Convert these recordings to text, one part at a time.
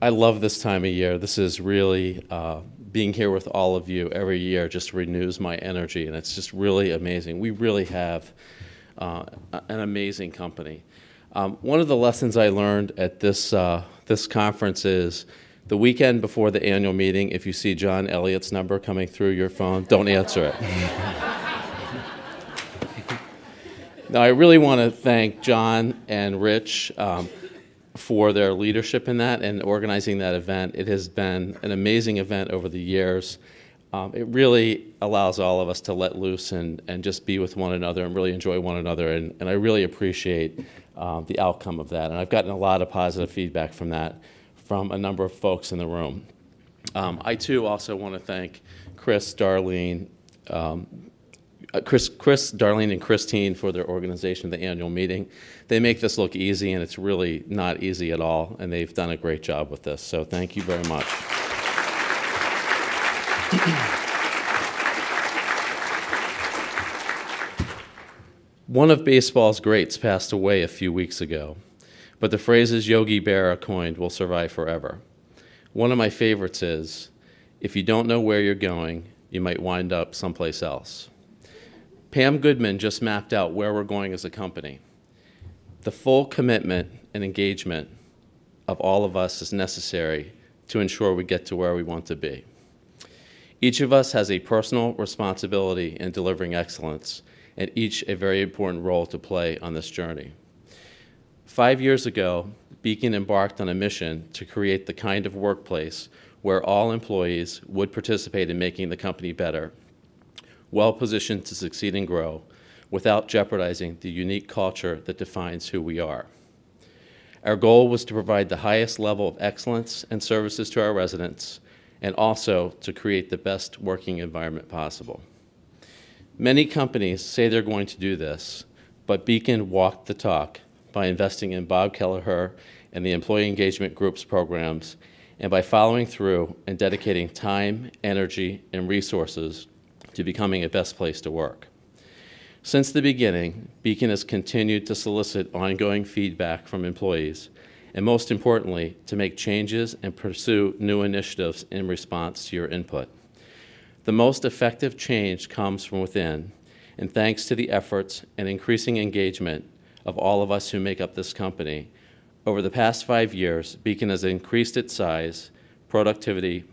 I love this time of year. This is really, being here with all of you every year just renews my energy, and it's just really amazing. We really have an amazing company. One of the lessons I learned at this conference is the weekend before the annual meeting, if you see John Elliott's number coming through your phone, don't answer it. Now, I really want to thank John and Rich for their leadership in that and organizing that event. It has been an amazing event over the years. It really allows all of us to let loose and just be with one another and really enjoy one another, and I really appreciate the outcome of that. And I've gotten a lot of positive feedback from that from a number of folks in the room. I too also want to thank Chris, Darlene, Darlene and Christine for their organization of the annual meeting. They make this look easy, and it's really not easy at all, and they've done a great job with this, so thank you very much. One of baseball's greats passed away a few weeks ago, but the phrases Yogi Berra coined will survive forever. One of my favorites is, if you don't know where you're going, you might wind up someplace else. Pam Goodman just mapped out where we're going as a company. The full commitment and engagement of all of us is necessary to ensure we get to where we want to be. Each of us has a personal responsibility in delivering excellence, and each a very important role to play on this journey. 5 years ago, Beacon embarked on a mission to create the kind of workplace where all employees would participate in making the company better, well-positioned to succeed and grow, without jeopardizing the unique culture that defines who we are. Our goal was to provide the highest level of excellence and services to our residents, and also to create the best working environment possible. Many companies say they're going to do this, but Beacon walked the talk by investing in Bob Kelleher and the Employee Engagement Group's programs, and by following through and dedicating time, energy, and resources to becoming a best place to work. Since the beginning, Beacon has continued to solicit ongoing feedback from employees, and most importantly, to make changes and pursue new initiatives in response to your input. The most effective change comes from within, and thanks to the efforts and increasing engagement of all of us who make up this company, over the past 5 years, Beacon has increased its size, productivity,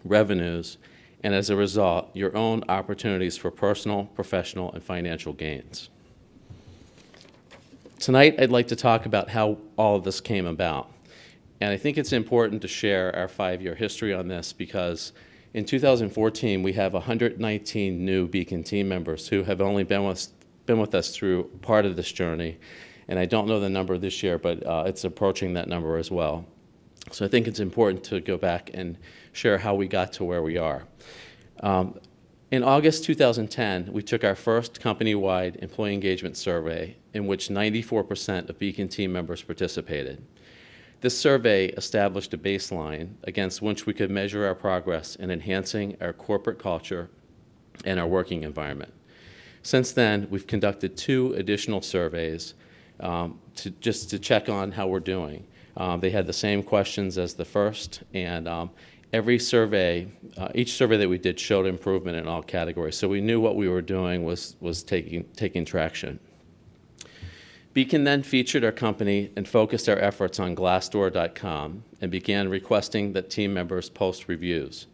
revenues, and as a result, your own opportunities for personal, professional, and financial gains. Tonight, I'd like to talk about how all of this came about. And I think it's important to share our 5-year history on this because in 2014, we have 119 new Beacon team members who have only been with us through part of this journey. And I don't know the number this year, but it's approaching that number as well. So I think it's important to go back and share how we got to where we are. In August 2010, we took our first company-wide employee engagement survey in which 94% of Beacon team members participated. This survey established a baseline against which we could measure our progress in enhancing our corporate culture and our working environment. Since then, we've conducted 2 additional surveys just to check on how we're doing. They had the same questions as the first, and every survey, each survey that we did showed improvement in all categories. So we knew what we were doing was taking traction. Beacon then featured our company and focused our efforts on Glassdoor.com and began requesting that team members post reviews.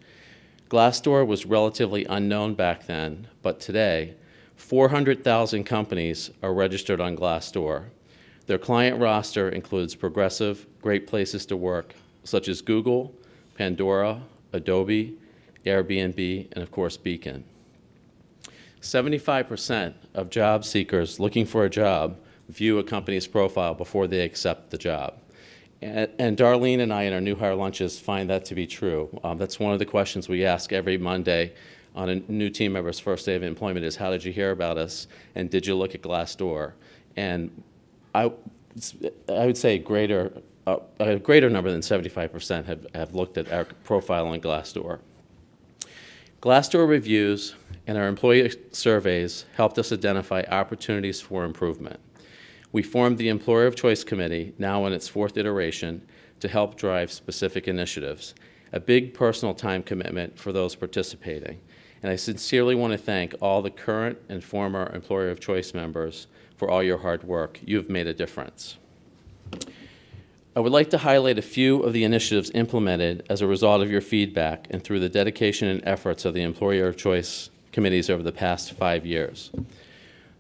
Glassdoor was relatively unknown back then, but today, 400,000 companies are registered on Glassdoor. Their client roster includes progressive, great places to work, such as Google, Pandora, Adobe, Airbnb, and of course Beacon. 75% of job seekers looking for a job view a company's profile before they accept the job. And Darlene and I in our new hire lunches find that to be true. That's one of the questions we ask every Monday on a new team member's first day of employment is, how did you hear about us? And did you look at Glassdoor? And I would say a greater number than 75% have looked at our profile on Glassdoor. Glassdoor reviews and our employee surveys helped us identify opportunities for improvement. We formed the Employer of Choice Committee, now in its 4th iteration, to help drive specific initiatives, a big personal time commitment for those participating. And I sincerely want to thank all the current and former Employer of Choice members for all your hard work. You've made a difference. I would like to highlight a few of the initiatives implemented as a result of your feedback and through the dedication and efforts of the Employer of Choice committees over the past 5 years.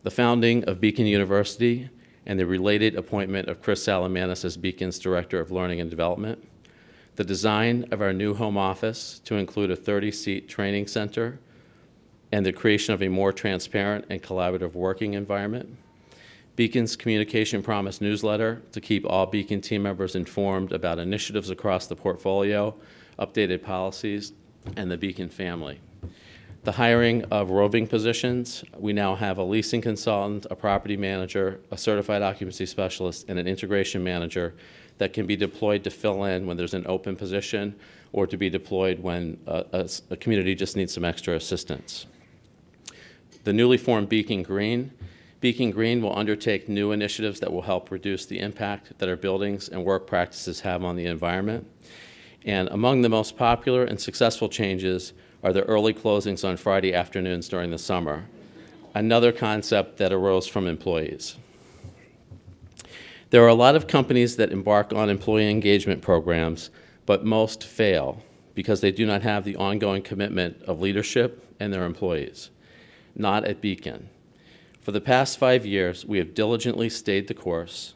The founding of Beacon University and the related appointment of Chris Salamanis as Beacon's Director of Learning and Development, the design of our new home office to include a 30-seat training center, and the creation of a more transparent and collaborative working environment, Beacon's Communication Promise newsletter to keep all Beacon team members informed about initiatives across the portfolio, updated policies, and the Beacon family. The hiring of roving positions. We now have a leasing consultant, a property manager, a certified occupancy specialist, and an integration manager that can be deployed to fill in when there's an open position or to be deployed when a community just needs some extra assistance. The newly formed Beacon Green. Beacon Green will undertake new initiatives that will help reduce the impact that our buildings and work practices have on the environment. And among the most popular and successful changes are the early closings on Friday afternoons during the summer, another concept that arose from employees. There are a lot of companies that embark on employee engagement programs, but most fail because they do not have the ongoing commitment of leadership and their employees. Not at Beacon. For the past 5 years, we have diligently stayed the course.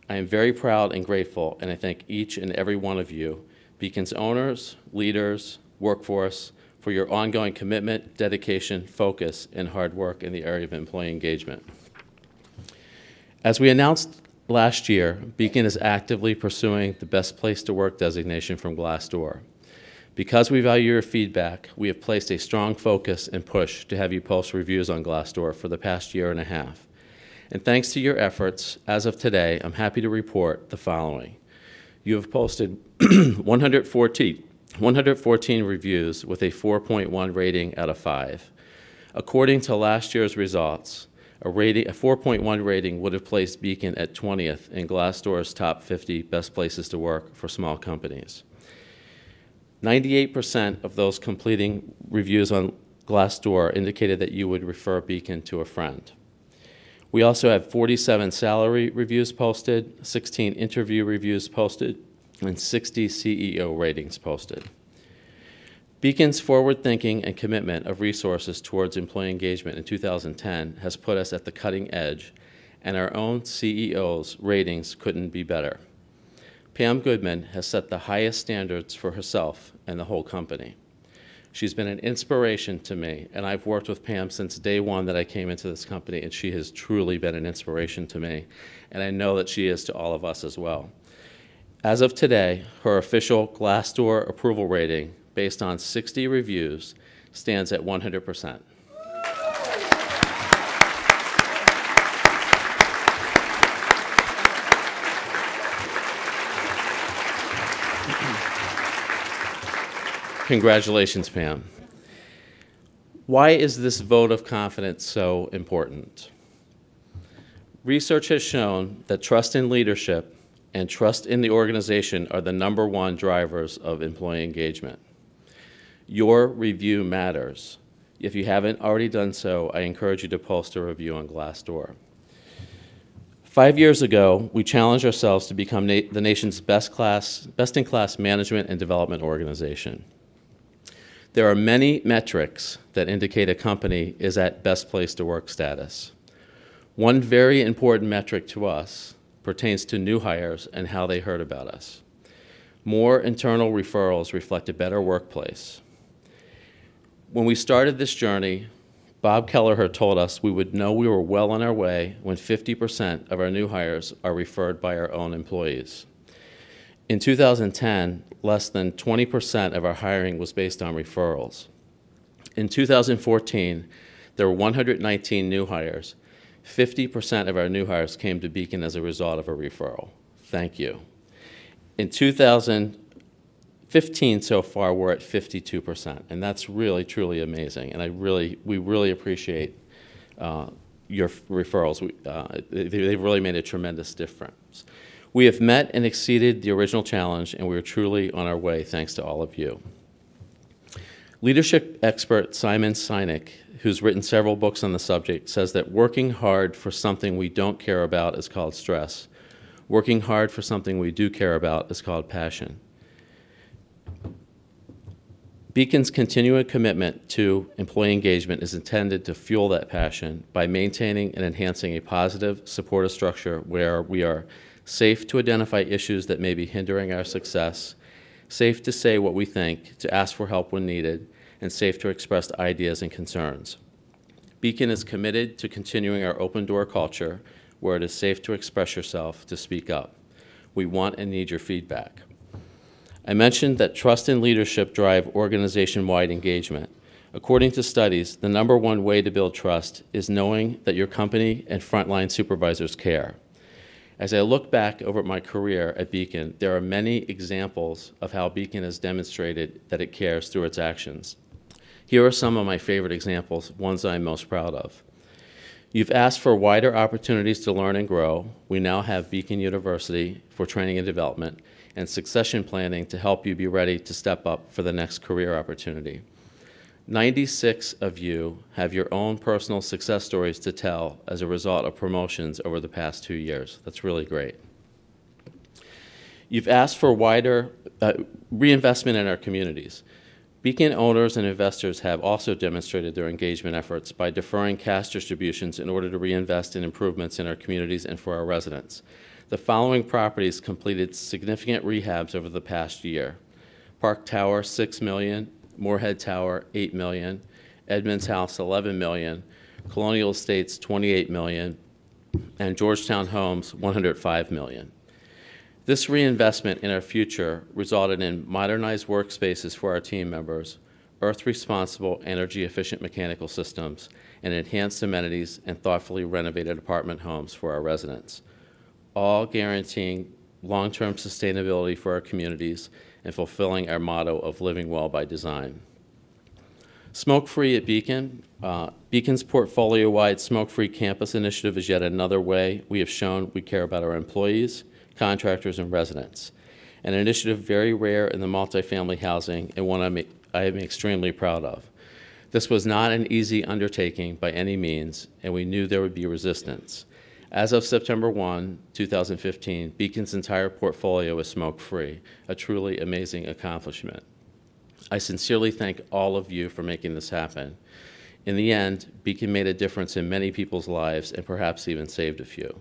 I am very proud and grateful, and I thank each and every one of you, Beacon's owners, leaders, workforce, for your ongoing commitment, dedication, focus, and hard work in the area of employee engagement. As we announced last year, Beacon is actively pursuing the Best Place to Work designation from Glassdoor. Because we value your feedback, we have placed a strong focus and push to have you post reviews on Glassdoor for the past 1.5 years. And thanks to your efforts, as of today, I'm happy to report the following. You have posted 114 reviews with a 4.1 rating out of 5. According to last year's results, a 4.1 rating would have placed Beacon at 20th in Glassdoor's top 50 best places to work for small companies. 98% of those completing reviews on Glassdoor indicated that you would refer Beacon to a friend. We also have 47 salary reviews posted, 16 interview reviews posted, and 60 CEO ratings posted. Beacon's forward thinking and commitment of resources towards employee engagement in 2010 has put us at the cutting edge, and our own CEO's ratings couldn't be better. Pam Goodman has set the highest standards for herself and the whole company. She's been an inspiration to me, and I've worked with Pam since day one that I came into this company, and she has truly been an inspiration to me, and I know that she is to all of us as well. As of today, her official Glassdoor approval rating, based on 60 reviews, stands at 100%. Congratulations, Pam. Why is this vote of confidence so important? Research has shown that trust in leadership and trust in the organization are the #1 drivers of employee engagement. Your review matters. If you haven't already done so, I encourage you to post a review on Glassdoor. 5 years ago, we challenged ourselves to become the nation's best-in-class management and development organization. There are many metrics that indicate a company is at best place to work status. One very important metric to us pertains to new hires and how they heard about us. More internal referrals reflect a better workplace. When we started this journey, Bob Kelleher told us we would know we were well on our way when 50% of our new hires are referred by our own employees. In 2010, less than 20% of our hiring was based on referrals. In 2014, there were 119 new hires. 50% of our new hires came to Beacon as a result of a referral. Thank you. In 2015 so far, we're at 52%, and that's really, truly amazing. And we really appreciate your referrals. They've really made a tremendous difference. We have met and exceeded the original challenge, and we are truly on our way thanks to all of you. Leadership expert Simon Sinek, who's written several books on the subject, says that working hard for something we don't care about is called stress. Working hard for something we do care about is called passion. Beacon's continuing commitment to employee engagement is intended to fuel that passion by maintaining and enhancing a positive, supportive structure where we are safe to identify issues that may be hindering our success, safe to say what we think, to ask for help when needed, and safe to express ideas and concerns. Beacon is committed to continuing our open door culture where it is safe to express yourself, to speak up. We want and need your feedback. I mentioned that trust and leadership drive organization-wide engagement. According to studies, the #1 way to build trust is knowing that your company and frontline supervisors care. As I look back over my career at Beacon, there are many examples of how Beacon has demonstrated that it cares through its actions. Here are some of my favorite examples, ones I'm most proud of. You've asked for wider opportunities to learn and grow. We now have Beacon University for training and development, and succession planning to help you be ready to step up for the next career opportunity. 96 of you have your own personal success stories to tell as a result of promotions over the past 2 years. That's really great. You've asked for wider reinvestment in our communities. Beacon owners and investors have also demonstrated their engagement efforts by deferring cash distributions in order to reinvest in improvements in our communities and for our residents. The following properties completed significant rehabs over the past year: Park Tower, $6 million, Moorhead Tower, $8 million, Edmonds House, $11 million, Colonial Estates, $28 million, and Georgetown Homes, $105 million. This reinvestment in our future resulted in modernized workspaces for our team members, earth-responsible, energy-efficient mechanical systems, and enhanced amenities and thoughtfully renovated apartment homes for our residents, all guaranteeing long-term sustainability for our communities and fulfilling our motto of living well by design. Smoke-free at Beacon. Beacon's portfolio-wide smoke-free campus initiative is yet another way we have shown we care about our employees, contractors, and residents. An initiative very rare in the multifamily housing and one I am extremely proud of. This was not an easy undertaking by any means, and we knew there would be resistance. As of September 1, 2015, Beacon's entire portfolio is smoke-free, a truly amazing accomplishment. I sincerely thank all of you for making this happen. In the end, Beacon made a difference in many people's lives and perhaps even saved a few.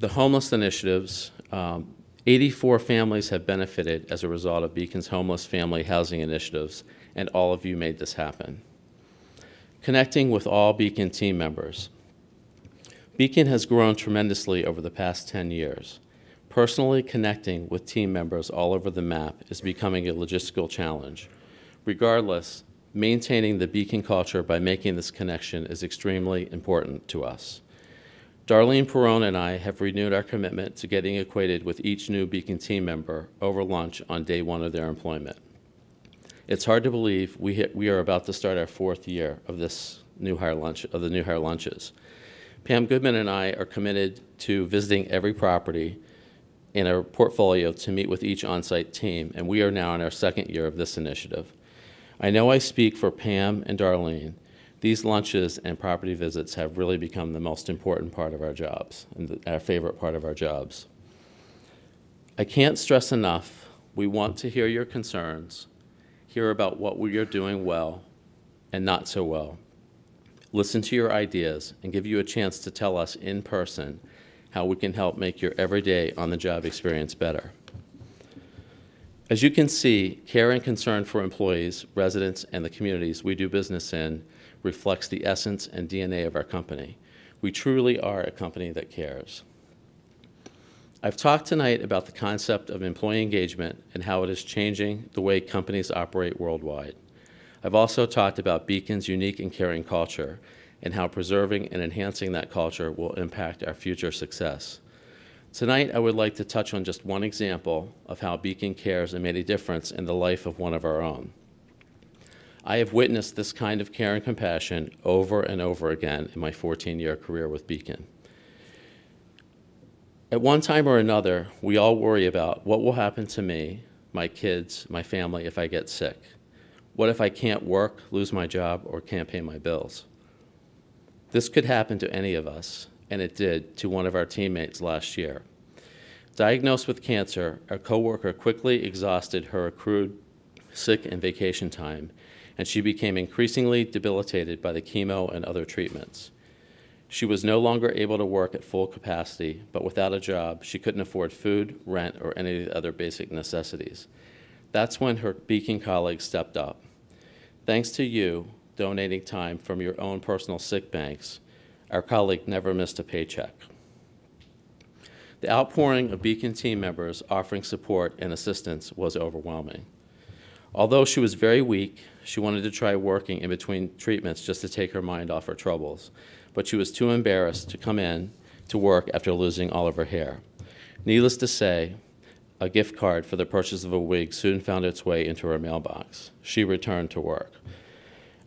The homeless initiatives, 84 families have benefited as a result of Beacon's homeless family housing initiatives, and all of you made this happen. Connecting with all Beacon team members. Beacon has grown tremendously over the past 10 years. Personally connecting with team members all over the map is becoming a logistical challenge. Regardless, maintaining the Beacon culture by making this connection is extremely important to us. Darlene Perrone and I have renewed our commitment to getting acquainted with each new Beacon team member over lunch on day 1 of their employment. It's hard to believe we are about to start our 4th year of the new hire lunches. Pam Goodman and I are committed to visiting every property in our portfolio to meet with each on-site team, and we are now in our 2nd year of this initiative. I know I speak for Pam and Darlene. These lunches and property visits have really become the most important part of our jobs and our favorite part of our jobs. I can't stress enough, we want to hear your concerns, hear about what we are doing well and not so well, listen to your ideas, and give you a chance to tell us in person how we can help make your everyday on-the-job experience better. As you can see, care and concern for employees, residents, and the communities we do business in reflects the essence and DNA of our company. We truly are a company that cares. I've talked tonight about the concept of employee engagement and how it is changing the way companies operate worldwide. I've also talked about Beacon's unique and caring culture and how preserving and enhancing that culture will impact our future success. Tonight, I would like to touch on just one example of how Beacon cares and made a difference in the life of one of our own. I have witnessed this kind of care and compassion over and over again in my 14-year career with Beacon. At one time or another, we all worry about what will happen to me, my kids, my family if I get sick. What if I can't work, lose my job, or can't pay my bills? This could happen to any of us, and it did to one of our teammates last year. Diagnosed with cancer, our coworker quickly exhausted her accrued sick and vacation time, and she became increasingly debilitated by the chemo and other treatments. She was no longer able to work at full capacity, but without a job, she couldn't afford food, rent, or any of the other basic necessities. That's when her Beacon colleagues stepped up. Thanks to you donating time from your own personal sick banks, our colleague never missed a paycheck. The outpouring of Beacon team members offering support and assistance was overwhelming. Although she was very weak, she wanted to try working in between treatments just to take her mind off her troubles, but she was too embarrassed to come in to work after losing all of her hair. Needless to say, a gift card for the purchase of a wig soon found its way into her mailbox. She returned to work.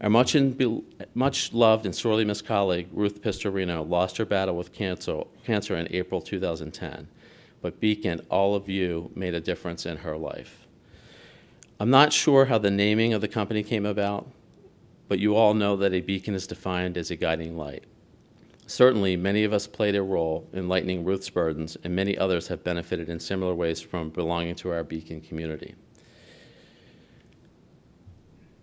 Our much loved and sorely missed colleague, Ruth Pistorino, lost her battle with cancer in April 2010, but Beacon, all of you, made a difference in her life. I'm not sure how the naming of the company came about, but you all know that a beacon is defined as a guiding light. Certainly, many of us played a role in lightening Ruth's burdens, and many others have benefited in similar ways from belonging to our Beacon community.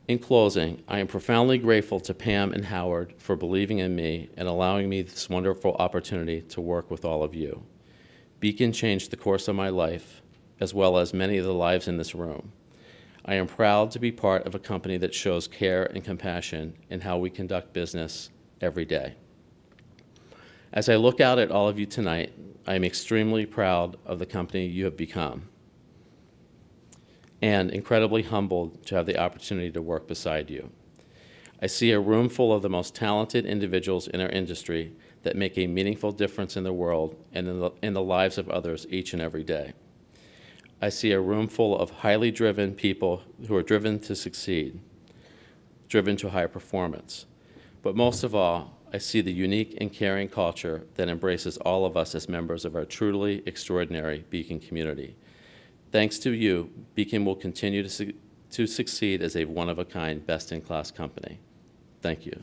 In closing, I am profoundly grateful to Pam and Howard for believing in me and allowing me this wonderful opportunity to work with all of you. Beacon changed the course of my life, as well as many of the lives in this room. I am proud to be part of a company that shows care and compassion in how we conduct business every day. As I look out at all of you tonight, I am extremely proud of the company you have become, and incredibly humbled to have the opportunity to work beside you. I see a room full of the most talented individuals in our industry that make a meaningful difference in the world and in the lives of others each and every day. I see a room full of highly driven people who are driven to succeed, driven to high performance. But most of all, I see the unique and caring culture that embraces all of us as members of our truly extraordinary Beacon community. Thanks to you, Beacon will continue to succeed as a one-of-a-kind, best-in-class company. Thank you.